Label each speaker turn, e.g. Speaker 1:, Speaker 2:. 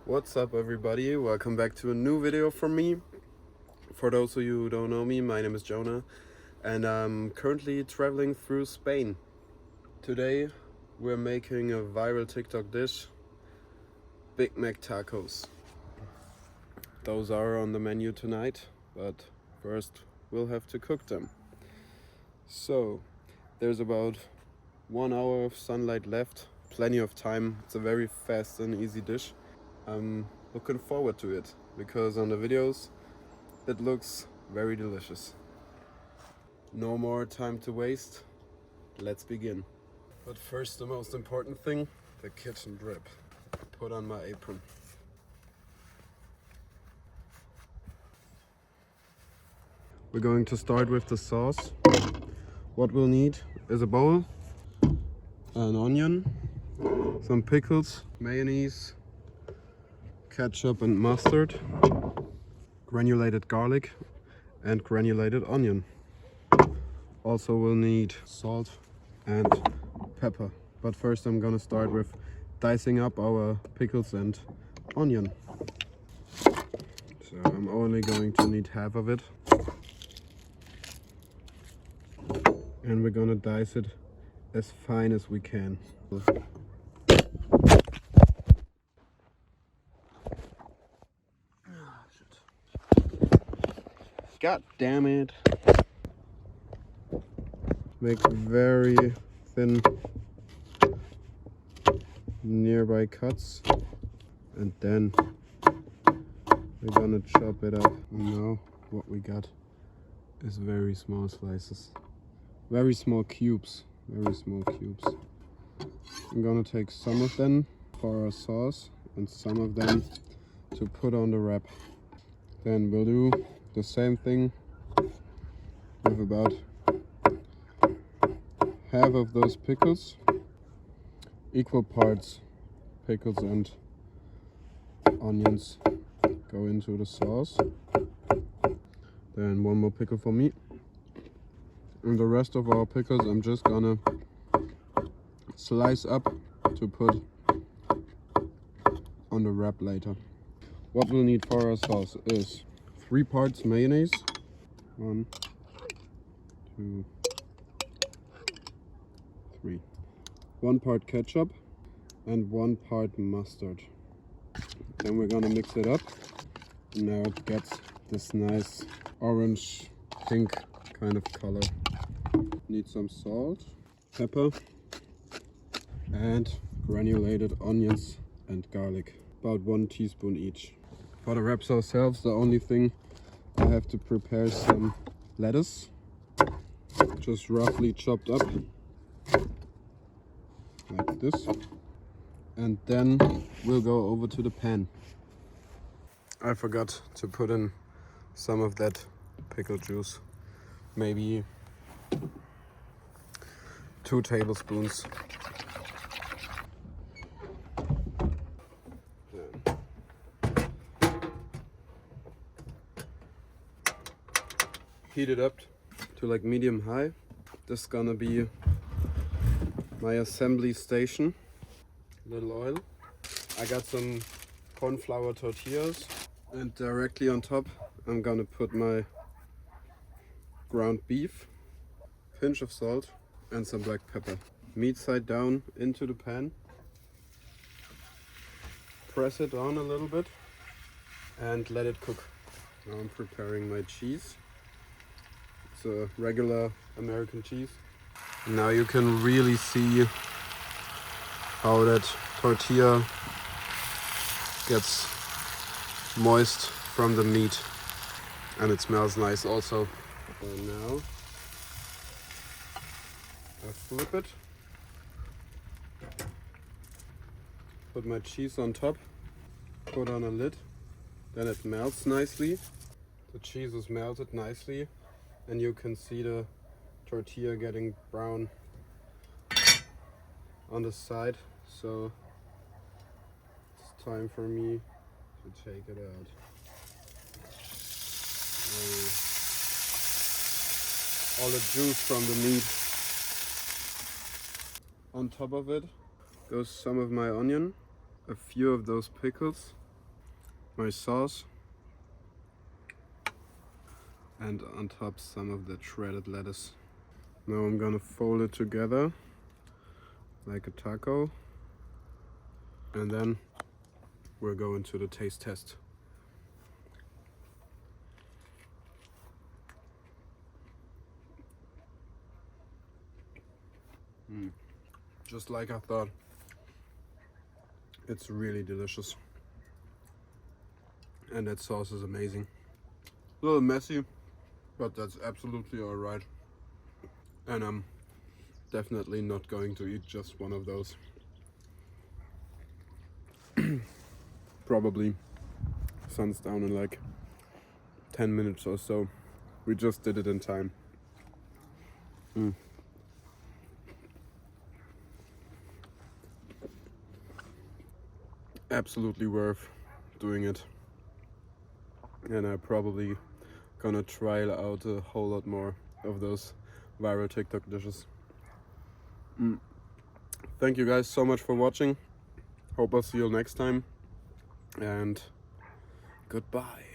Speaker 1: What's up everybody, welcome back to a new video from me. For those of you who don't know me, my name is Jonah and I'm currently traveling through Spain. Today we're making a viral TikTok dish, Bigmac tacos. Those are on the menu tonight, but first we'll have to cook them. So there's about 1 hour of sunlight left, plenty of time. It's a very fast and easy dish. I'm looking forward to it because on the videos it looks very delicious. No more time to waste, let's begin. But first, the most important thing, the kitchen drip. Put on my apron. We're going to start with the sauce. What we'll need is a bowl, an onion, some pickles, mayonnaise, ketchup and mustard, granulated garlic and granulated onion. Also we'll need salt and pepper. But first I'm gonna start with dicing up our pickles and onion. So I'm only going to need half of it. And we're gonna dice it as fine as we can. God damn it. Make very thin nearby cuts and then we're gonna chop it up. Now what we got is very small slices, very small cubes. I'm gonna take some of them for our sauce and some of them to put on the wrap. Then we'll do the same thing with about half of those pickles, equal parts pickles and onions go into the sauce. Then one more pickle for me. And the rest of our pickles I'm just gonna slice up to put on the wrap later. What we'll need for our sauce is 3 parts mayonnaise, 1, 2, 3, 1 part ketchup and 1 part mustard. Then we're gonna mix it up. Now it gets this nice orange pink kind of color. Need some salt, pepper and granulated onions and garlic, about 1 teaspoon each. For the wraps ourselves, the only thing I have to prepare some lettuce, just roughly chopped up like this, and then we'll go over to the pan. I forgot to put in some of that pickle juice, maybe 2 tablespoons. Heat it up to like medium high. This is gonna be my assembly station. Little oil. I got some corn flour tortillas and directly on top I'm gonna put my ground beef, pinch of salt and some black pepper. Meat side down into the pan. Press it on a little bit and let it cook. Now I'm preparing my cheese. It's a regular American cheese. Now you can really see how that tortilla gets moist from the meat and it smells nice also. So now I flip it, put my cheese on top, put on a lid, then it melts nicely. The cheese is melted nicely and you can see the tortilla getting brown on the side, so it's time for me to take it out. All the juice from the meat. On top of it goes some of my onion, a few of those pickles, my sauce, and on top some of the shredded lettuce. Now I'm gonna fold it together like a taco, and then we're going to the taste test. Just like I thought, it's really delicious, and that sauce is amazing. A little messy, but that's absolutely all right. And I'm definitely not going to eat just one of those. Probably sun's down in like 10 minutes or so. We just did it in time. Absolutely worth doing it. And I'm probably gonna try out a whole lot more of those viral TikTok dishes. Thank you guys so much for watching. Hope I'll see you next time. And goodbye.